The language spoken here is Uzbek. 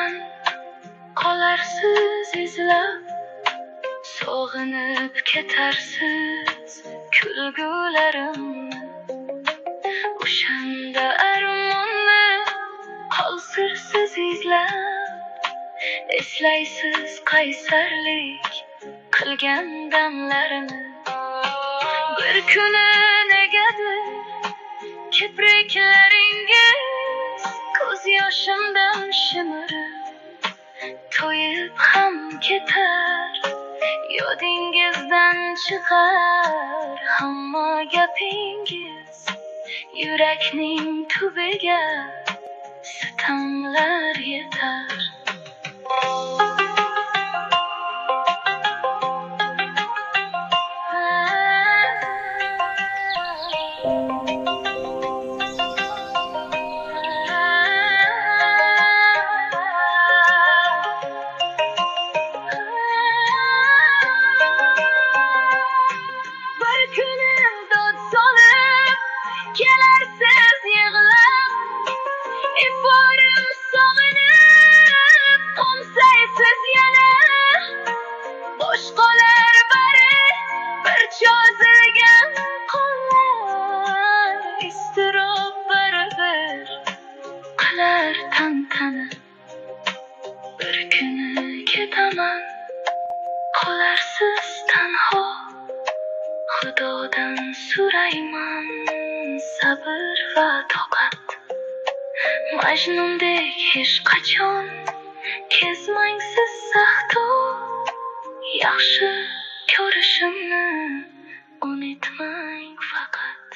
ketaman, qolarsiz izlab, sog'inib ketarsiz kulgularimni. O'shanda armonni qolsirsiz izlab, eslaysiz qaysarlik qilgan damlarini. Bir kuni negadir kipriklaringiz ko'z yoshimdan shimirib to'yib ham ketar, yodingizdan chiqar hamma gapingiz, yurakning tubiga sitamlar yetar. Kelersiz yığılab, iforim sog'inib, qo'msaysiz yana. Bosh qolar bari bir cho'zilgan qo'llar, iztirob baribir qilar tantana. Bir kuni ketaman, qolarsiz tanho, Xudodan so'rayman sabr va toqat. Majnundek hech qachon kezmang siz saxto, yaxshi ko'rishimni unutmang faqat.